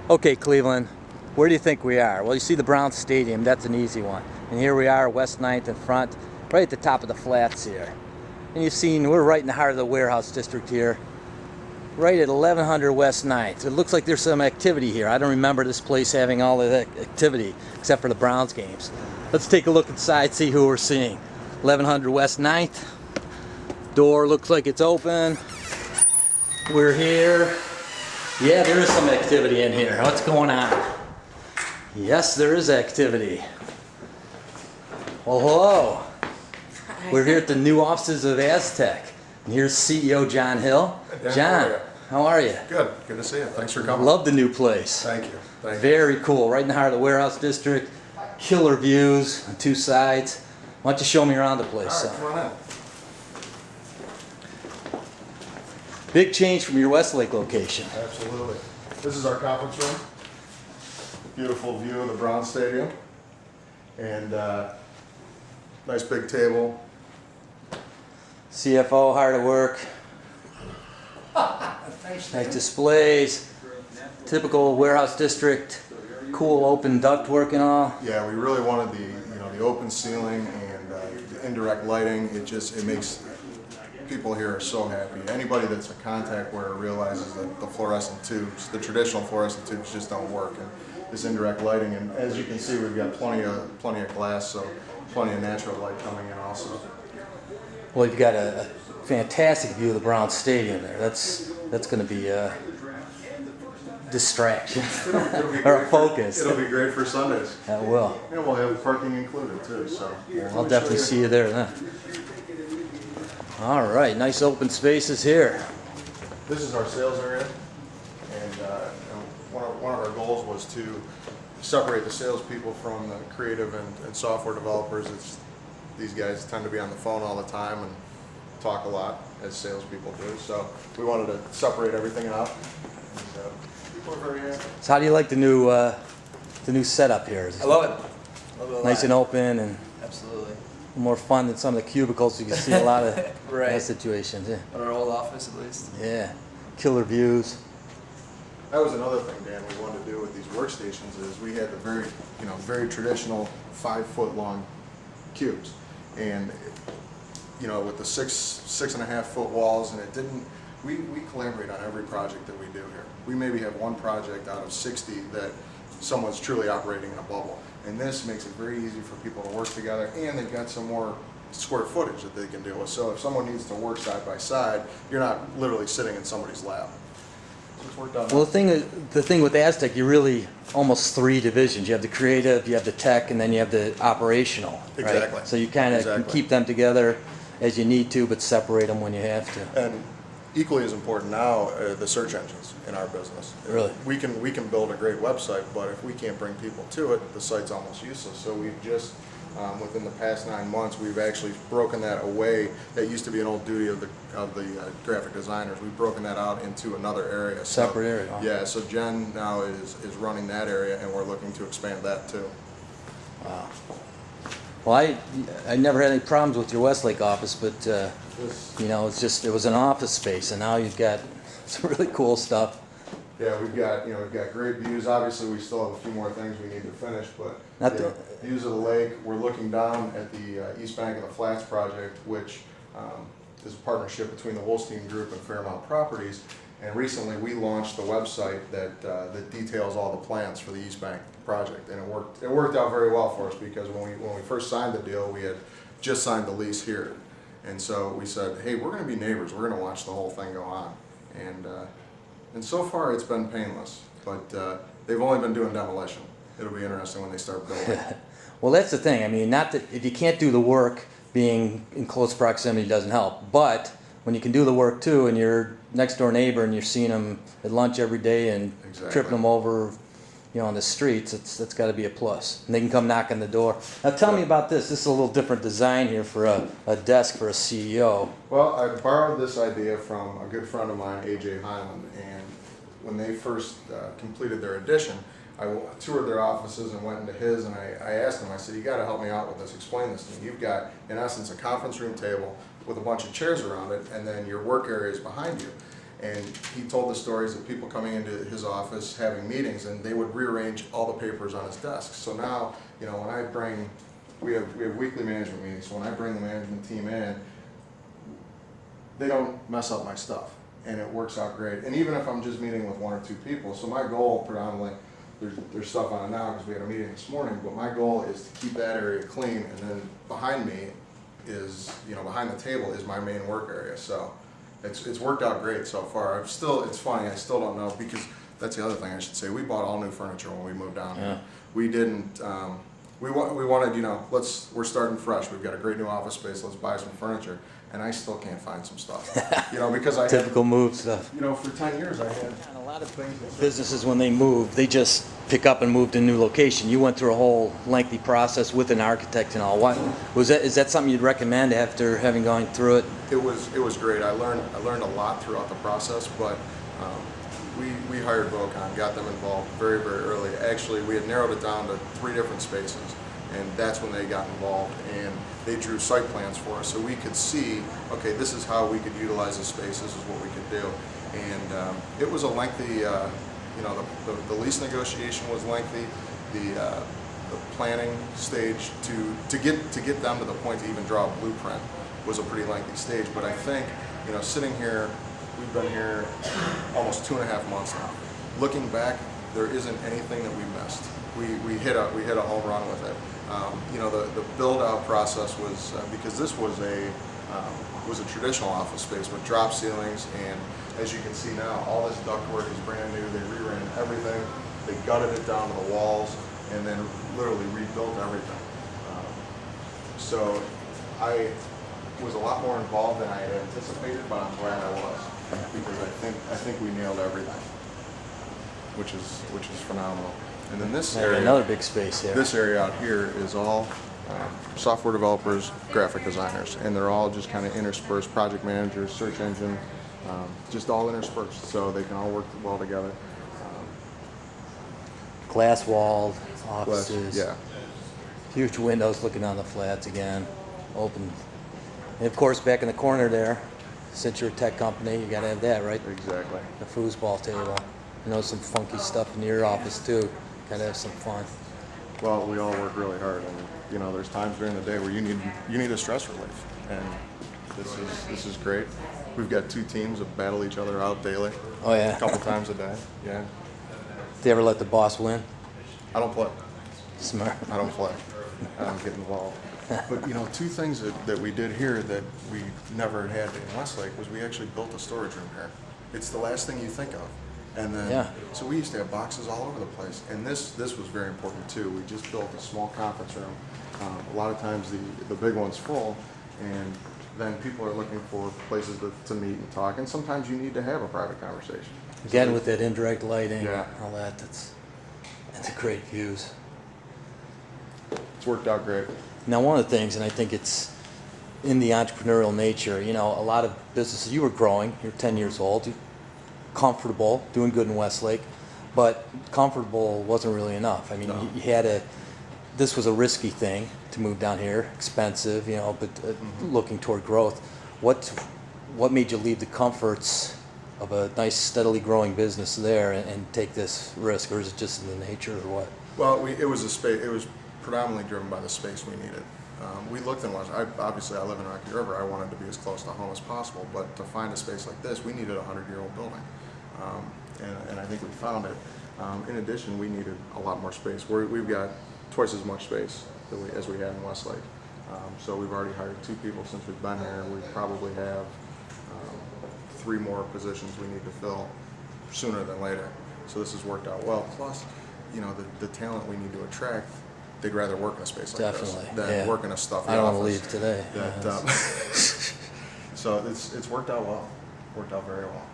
Okay, Cleveland, where do you think we are? Well, you see the Browns Stadium, that's an easy one. And here we are, West 9th in front, right at the top of the flats here. And you've seen, we're right in the heart of the warehouse district here, right at 1100 West 9th. It looks like there's some activity here. I don't remember this place having all of that activity, except for the Browns games. Let's take a look inside, see who we're seeing. 1100 West 9th. Door looks like it's open. We're here. Yeah, there is some activity in here. What's going on? Yes, there is activity. Well, hello. We're here at the new offices of Aztek. And here's CEO John Hill. Dan, John, how are you? Good. Good to see you. Thanks for coming. Love the new place. Thank you. Thank you. Very cool. Right in the heart of the warehouse district. Killer views on two sides. Why don't you show me around the place? All right, come on in. Big change from your Westlake location. Absolutely. This is our conference room. Beautiful view of the Browns Stadium. And nice big table. CFO, hard at work. Nice displays. Typical warehouse district. Cool open ductwork and all. Yeah, we really wanted the open ceiling and the indirect lighting. It makes people here are so happy. Anybody that's a contact wearer realizes that the fluorescent tubes, the traditional fluorescent tubes, just don't work. And this indirect lighting, and as you can see, we've got plenty of glass, so plenty of natural light coming in also. Well, you've got a fantastic view of the Browns Stadium there. That's going to be a distraction or a focus. It'll be great for Sundays. That will. And we'll have parking included too. So I'll definitely see you there then. All right, nice open spaces here. This is our sales area, and one of our goals was to separate the salespeople from the creative and software developers. These guys tend to be on the phone all the time and talk a lot, as salespeople do. So we wanted to separate everything out. And, people are very happy. So how do you like the new setup here? I love it. Love it nice and open and absolutely more fun than some of the cubicles. You can see a lot of right. situations. Yeah. At our old office, at least. Yeah, killer views. That was another thing, Dan, we wanted to do with these workstations is we had the very traditional 5-foot long cubes, and with the 6.5 foot walls, and we collaborate on every project that we do here. We maybe have one project out of 60 that someone's truly operating in a bubble, and this makes it very easy for people to work together, and they've got some more square footage that they can deal with. So if someone needs to work side by side, you're not literally sitting in somebody's lap. So it's worked out. Well, the thing with Aztek, you're really almost 3 divisions. You have the creative, you have the tech, and then you have the operational. Exactly. Right? So you kind of can keep them together as you need to, but separate them when you have to. And equally as important now are the search engines in our business. Really? We can build a great website, but if we can't bring people to it, the site's almost useless. So we've just, within the past 9 months, we've actually broken that away. That used to be an old duty of the graphic designers. We've broken that out into another area. Separate area. Huh? Yeah, so Jen now is running that area, and we're looking to expand that too. Wow. Well, I never had any problems with your Westlake office, but it was an office space, and now you've got some really cool stuff. Yeah, we've got great views. Obviously, we still have a few more things we need to finish, but views of the lake. We're looking down at the east bank of the Flats project, which is a partnership between the Holstein Group and Fairmount Properties. And recently, we launched the website that details all the plans for the East Bank project, and it worked out very well for us because when we first signed the deal, we had just signed the lease here, and so we said, hey, we're going to be neighbors. We're going to watch the whole thing go on, and so far it's been painless. But they've only been doing demolition. It'll be interesting when they start building. Well, that's the thing. I mean, not that if you can't do the work, being in close proximity doesn't help, but when you can do the work too, and you're next door neighbor and you're seeing them at lunch every day and tripping them over, on the streets, that's got to be a plus. And they can come knock on the door. Now tell me about this. This is a little different design here for a desk for a CEO. Well, I borrowed this idea from a good friend of mine, AJ Hyland, and when they first completed their addition, I toured their offices and went into his, and I asked him, I said, you got to help me out with this, explain this to me. You've got, in essence, a conference room table with a bunch of chairs around it, and then your work area is behind you. And he told the stories of people coming into his office having meetings, and they would rearrange all the papers on his desk. So now, you know, when I bring, we have weekly management meetings, so when I bring the management team in, they don't mess up my stuff, and it works out great. And even if I'm just meeting with 1 or 2 people, so my goal predominantly, there's stuff on it now because we had a meeting this morning, but my goal is to keep that area clean, and then behind me is, you know, behind the table is my main work area. So it's worked out great so far. It's funny, I still don't know, because that's the other thing I should say. We bought all new furniture when we moved down here. We didn't, we wanted, you know, we're starting fresh. We've got a great new office space, let's buy some furniture. And I still can't find some stuff, you know, because I Typical move stuff. You know, for 10 years I had. And a lot of businesses, when they move, they just pick up and move to a new location. You went through a whole lengthy process with an architect and all. What was that? Is that something you'd recommend after having gone through it? It was great. I learned a lot throughout the process, but we hired Vocon, got them involved very, very early. Actually, we had narrowed it down to 3 different spaces, and that's when they got involved, and they drew site plans for us so we could see, okay, this is how we could utilize the space, this is what we could do. And it was a lengthy, you know, the lease negotiation was lengthy, the planning stage to get them to the point to even draw a blueprint was a pretty lengthy stage. But I think, you know, sitting here, we've been here almost 2.5 months now. Looking back, there isn't anything that we missed. We hit a home run with it. You know, the build out process was because this was a traditional office space with drop ceilings, and as you can see now, all this ductwork is brand new. They reran everything. They gutted it down to the walls, and then literally rebuilt everything. So I was a lot more involved than I had anticipated, but I'm glad I was, because I think we nailed everything, which is phenomenal. And then this area, another big space here. This area out here is all software developers, graphic designers, and they're all just kind of interspersed, project managers, search engine, just all interspersed, so they can all work well together. Glass walled offices. Yeah. Huge windows looking on the flats again. Open. And of course, back in the corner there, since you're a tech company, you got to have that, right? Exactly. The foosball table. You know, some funky stuff in your office too. Got to have some fun. Well, we all work really hard, and you know, there's times during the day where you need a stress relief, and this is great. We've got 2 teams that battle each other out daily. Oh yeah. A couple times a day. Yeah. Do you ever let the boss win? I don't play. Smart. I don't play. I don't get involved. But you know, 2 things that we did here that we never had in Westlake was we actually built a storage room here. It's the last thing you think of. And then, so we used to have boxes all over the place, and this was very important too. We just built a small conference room. A lot of times the big one's full, and then people are looking for places to meet and talk, and sometimes you need to have a private conversation. Again, so with that indirect lighting, yeah, all that, that's a great views. It's worked out great. Now, one of the things, and I think it's in the entrepreneurial nature, you know, a lot of businesses, you were growing, you're 10 years old, you're comfortable, doing good in Westlake, but comfortable wasn't really enough. I mean, No. you had to, this was a risky thing to move down here, expensive, you know, but looking toward growth. What made you leave the comforts of a nice, steadily growing business there and take this risk, or is it just in the nature, or what? Well, it was a space. It was predominantly driven by the space we needed. We looked in Westlake. Obviously, I live in Rocky River. I wanted to be as close to home as possible, but to find a space like this, we needed a 100-year-old building, and I think we found it. In addition, we needed a lot more space. We've got twice as much space as we had in Westlake. So we've already hired 2 people since we've been here. We probably have 3 more positions we need to fill sooner than later. So this has worked out well. Plus, you know, the talent we need to attract, they'd rather work in a space like Definitely, this than work in a stuffy office. I don't want to leave today. So it's worked out well. Worked out very well.